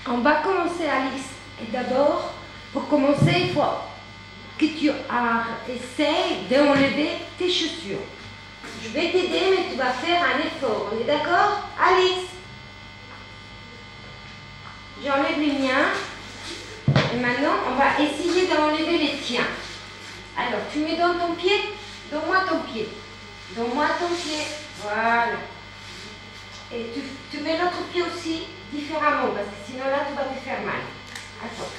On va commencer, Alice. Et d'abord, pour commencer, il faut que tu essayes d'enlever tes chaussures. Je vais t'aider, mais tu vas faire un effort. On est d'accord, Alice? J'enlève les miens. Et maintenant, on va essayer d'enlever les tiens. Alors, tu me donnes ton pied. Donne-moi ton pied. Donne-moi ton pied. Voilà. Et tu mets l'autre pied aussi différemment, parce que sinon là, tu vas te faire mal. Attends.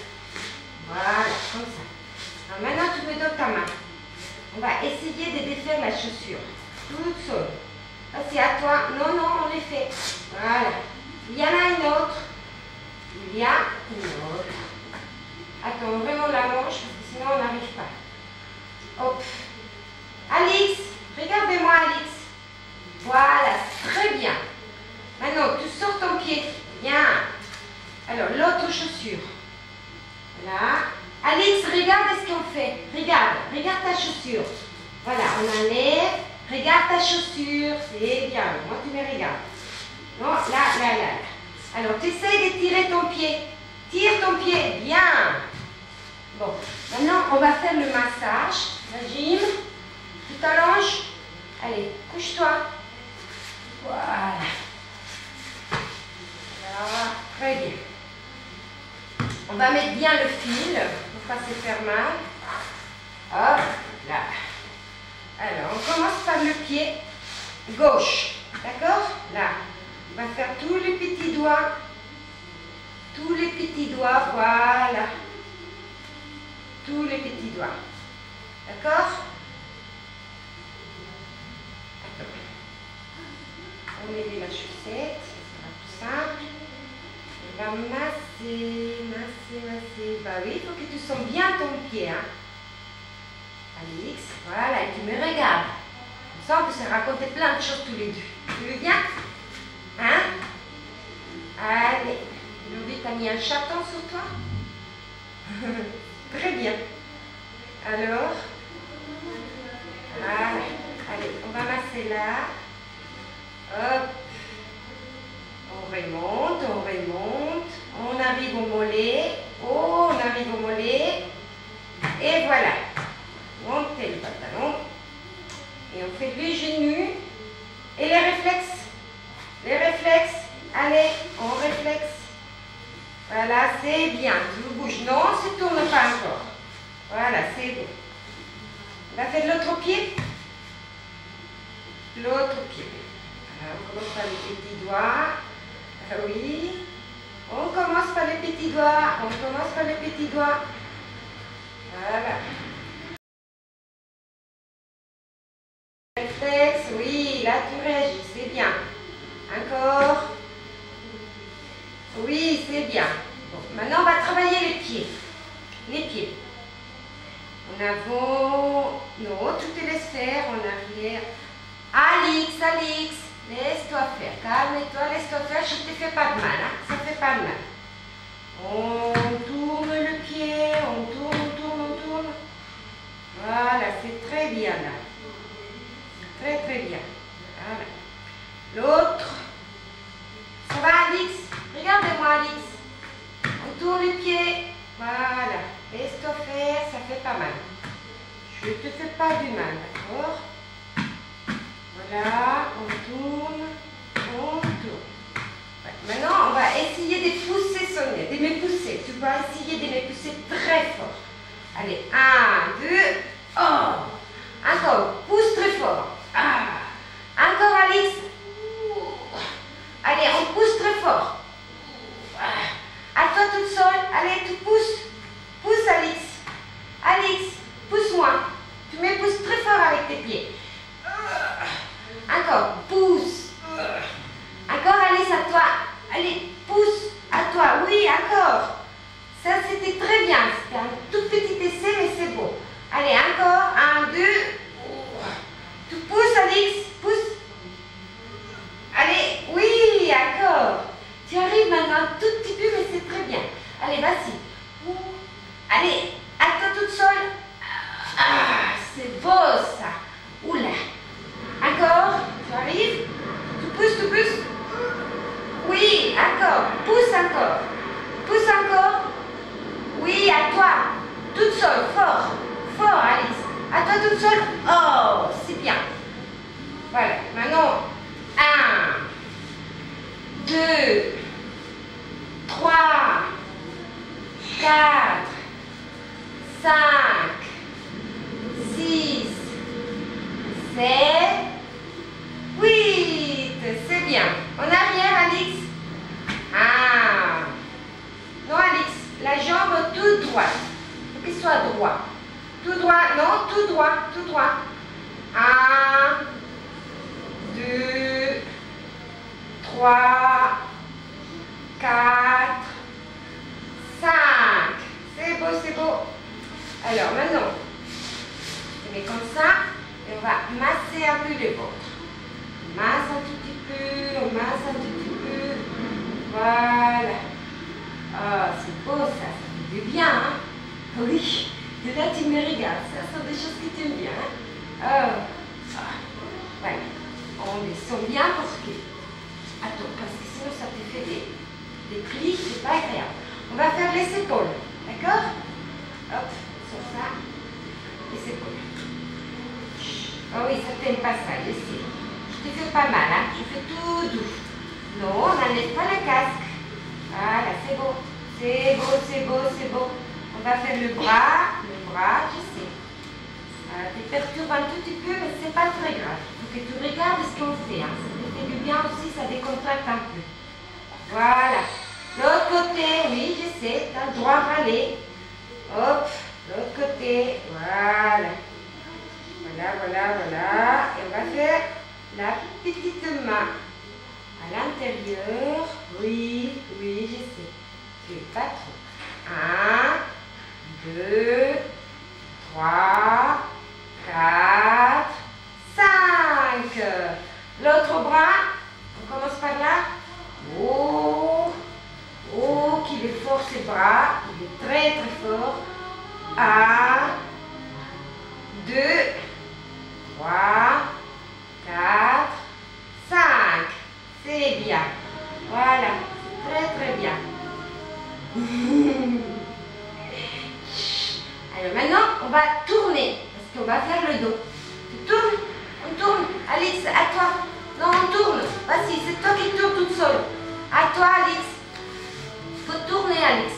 Voilà, comme ça. Alors maintenant, tu me donnes ta main. On va essayer de défaire la chaussure. Toute seule. Ça, c'est à toi. Non, non, on les fait. Voilà. Il y en a une autre. Il y a une autre. Attends, vraiment la manche, parce que sinon, on n'arrive pas. Hop. Alice, regardez-moi, Alice. Voilà, très bien. Maintenant, tu sors ton pied. Bien. Alors, l'autre chaussure. Voilà. Alice, regarde ce qu'on fait. Regarde, regarde ta chaussure. Voilà, on enlève. Regarde ta chaussure. C'est bien. Moi, tu me regardes. Non, là. Alors, tu essaies de tirer ton pied. Tire ton pied. Bien. Bon, maintenant, on va faire le massage. La gym. Tu t'allonges. Allez, couche-toi. Voilà. Voilà, très bien. On va mettre bien le fil pour ne pas se faire mal. Hop, là. Alors, on commence par le pied gauche. D'accord? Là. On va faire tous les petits doigts. Tous les petits doigts, voilà. Tous les petits doigts. D'accord? On met la chaussette, ça sera plus simple. On va masser. Bah oui, il faut que tu sens bien ton pied. Hein. Alix, voilà, et tu me regardes. Comme ça, on peut se raconter plein de choses tous les deux. Tu veux bien? Hein? Allez. Aujourd'hui, tu as mis un chaton sur toi? Très bien. Alors, voilà. Allez, on va masser là. Hop. On remonte. On arrive au mollet. Oh, on arrive au mollet. Et voilà. Montez le pantalon. Et on fait les genoux. Et les réflexes. Les réflexes. Allez, on réflexe. Voilà, c'est bien. Tu bouges. Non, on ne se tourne pas encore. Voilà, c'est bon. On va faire l'autre pied. L'autre pied. Alors, on commence par les petits doigts. Oui. On commence par les petits doigts. Voilà. Réflexe, oui, là tu réagis, c'est bien. Encore. Oui, c'est bien. Bon, maintenant on va travailler les pieds. Les pieds. En avant. Non, tu te laisses faire. En arrière. Alix, laisse-toi faire. Calme-toi, laisse-toi faire. Je ne te fais pas de mal. Hein? Ça ne fait pas de mal. On tourne le pied. On tourne. Voilà, c'est très bien là. Très bien. Voilà. L'autre. Ça va, Alix? Regardez-moi, Alix. On tourne les pieds. Voilà. Laisse-toi faire, ça fait pas mal. Je ne te fais pas du mal, d'accord? Voilà, on tourne. Ouais. Maintenant, on va essayer de pousser Sonia, de me pousser. Tu vas essayer de me pousser très fort. Allez, 1, 2, oh! Encore, pousse très fort. Ah. Encore, Alix. Allez, on pousse très fort. À toi toute seule. Allez, tu pousses. Pousse, Alix. Alix, pousse-moi. Tu me pousses très fort avec tes pieds. Encore, pousse. Encore, Alice, à toi. Allez, pousse. À toi. Oui, encore. Ça, c'était très bien. C'était un tout petit essai, mais c'est bon. Allez, encore. 1, 2. Tu pousses, Alix. Pousse. Allez, oui, encore. Tu arrives maintenant un tout petit peu, mais c'est très bien. Allez, vas-y. Allez, à toi toute seule. Ah, c'est beau ça. Oula. Encore. Tu arrives. Tu pousses. Oui, encore. Pousse encore. 2, 3, 4, 5, 6, 7, 8. C'est bien. En arrière, Alix. Ah. Non, Alix. La jambe toute droite. Il faut qu'il soit droit. Tout droit. Non, tout droit. Tout droit. 1, 2, 3, 4, 5. C'est beau, c'est beau. Alors maintenant, on met comme ça et on va masser un peu le ventre. On masse un tout petit peu, on masse un tout petit peu. Voilà. Oh, c'est beau ça, ça fait du bien, hein? Oui. Et là tu me regardes, ça sont des choses que tu aimes bien. Hein? Oh. Voilà. On descend bien parce que... Attends, parce que sinon ça te fait des plis, c'est pas agréable. On va faire les épaules, d'accord? Hop, sur ça, les épaules. Oh oui, ça t'aime pas ça, je sais. Je te fais pas mal, hein? Je fais tout doux. Non, on n'enlève pas le casque. Voilà, c'est beau. C'est beau, c'est beau, c'est beau. On va faire le bras, je sais. Ça te perturbe un tout petit peu, mais c'est pas très grave. Il faut que tu regardes ce qu'on fait. Hein. Ça te fait du bien aussi, ça décontracte un peu. Voilà. L'autre côté, oui, je sais, tu as le droit d'aller. Hop, l'autre côté, voilà. Voilà, voilà, voilà. Et on va faire la petite main à l'intérieur. Oui, oui, je sais. Tu es pas trop. 1, 2, 3, 4, 5. L'autre bras, on commence par là. Oh, oh, qu'il est fort ce bras. Il est très très fort. 1, 2, 3, 4, 5. C'est bien. Voilà, c'est très très bien. Alors maintenant, on va tourner, parce qu'on va faire le dos. Tu tournes, on tourne. Alix, à toi. Non, on tourne. Vas-y, c'est toi qui tournes toute seule. À toi, Alix. Il faut tourner, Alix.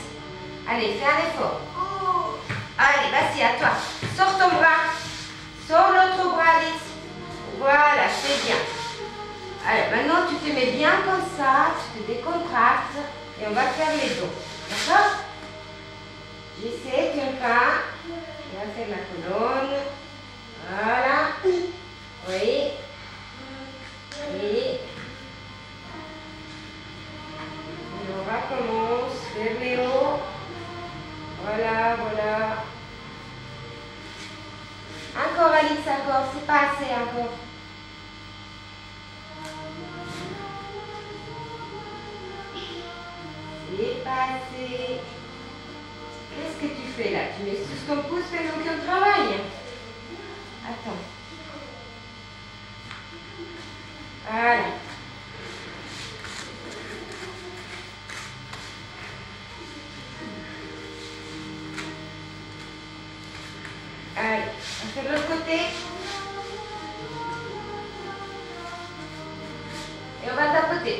Allez, fais un effort. Allez, vas-y, à toi. Sors ton bras. Sors l'autre bras, Alix. Voilà, c'est bien. Alors, maintenant, tu te mets bien comme ça. Tu te décontractes. Et on va faire les dos. D'accord? J'essaie, tiens pas. On va faire la colonne. Voilà. Oui. Et on recommence vers les hauts. Voilà, voilà. Encore, Alix, encore. C'est pas assez encore. C'est pas assez. Qu'est-ce que tu fais là? Tu mets sous ton pouce, fais donc un travail. Attends. Voilà. Allez, on fait de l'autre côté. Et on va tapoter.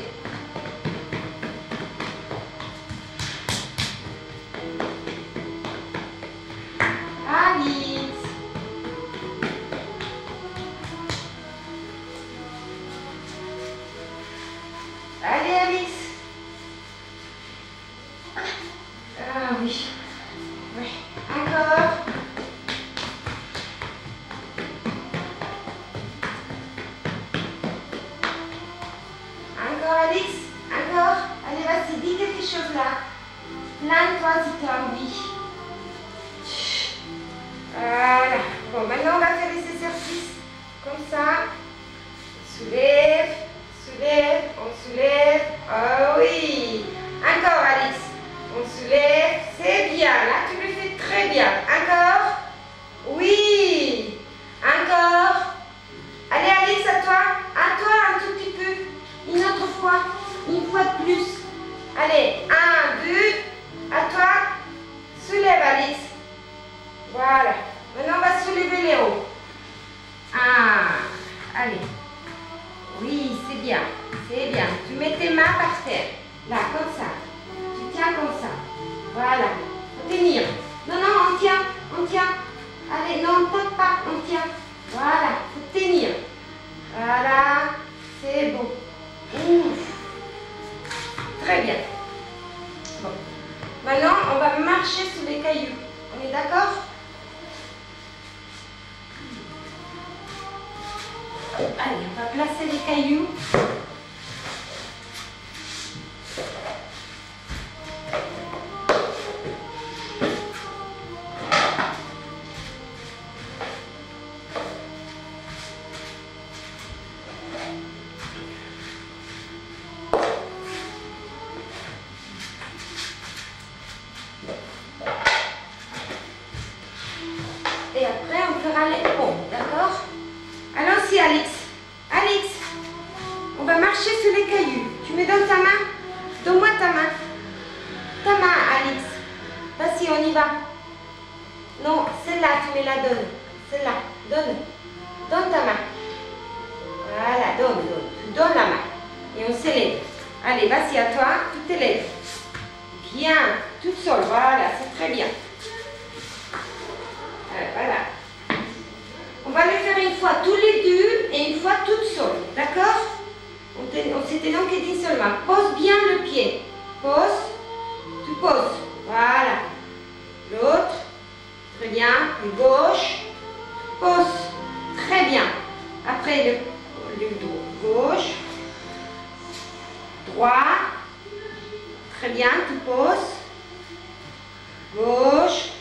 Alix. Allez, Alix. Ah oui. Oui. Encore. Encore, Alix. Encore. Allez, vas-y, dis quelque chose là. Plains-toi si tu as envie. Voilà. Bon, maintenant on va faire les exercices comme ça. Soulève, soulève, on soulève. Oh oui. Encore, Alix. On soulève. C'est bien. Là, tu le fais très bien. Encore. Oui. Encore. Allez, Alix, à toi. À toi un tout petit peu. Une autre fois. Une fois de plus. Allez. 1, 2. À toi. Soulève, Alix. Voilà. Maintenant, on va soulever les hauts. Allez. Oui, c'est bien. C'est bien. Tu mets tes mains par terre. tiens. Voilà, faut tenir. Voilà, c'est bon. Ouf. Très bien. Bon. Maintenant, on va marcher sous les cailloux. On est d'accord? Allez, on va placer les cailloux. Et après, on fera les ponts, d'accord? Allons-y, Alix. Alix, on va marcher sur les cailloux. Tu me donnes ta main? Donne-moi ta main. Ta main, Alix. Vas-y, on y va. Non, celle-là, tu me la donnes. Celle-là, donne. Donne ta main. Voilà, donne. Donne la main. Et on s'élève. Allez, vas-y, à toi, tu t'élèves. Bien, toute seule, voilà, c'est très bien. Voilà. On va le faire une fois tous les deux et une fois toute seule. D'accord? On s'était donc dit seulement. Pose bien le pied. Pose. Tu poses. Voilà. L'autre. Très bien. Le gauche. Pose. Très bien. Après le gauche. Droit. Très bien. Tu poses. Gauche.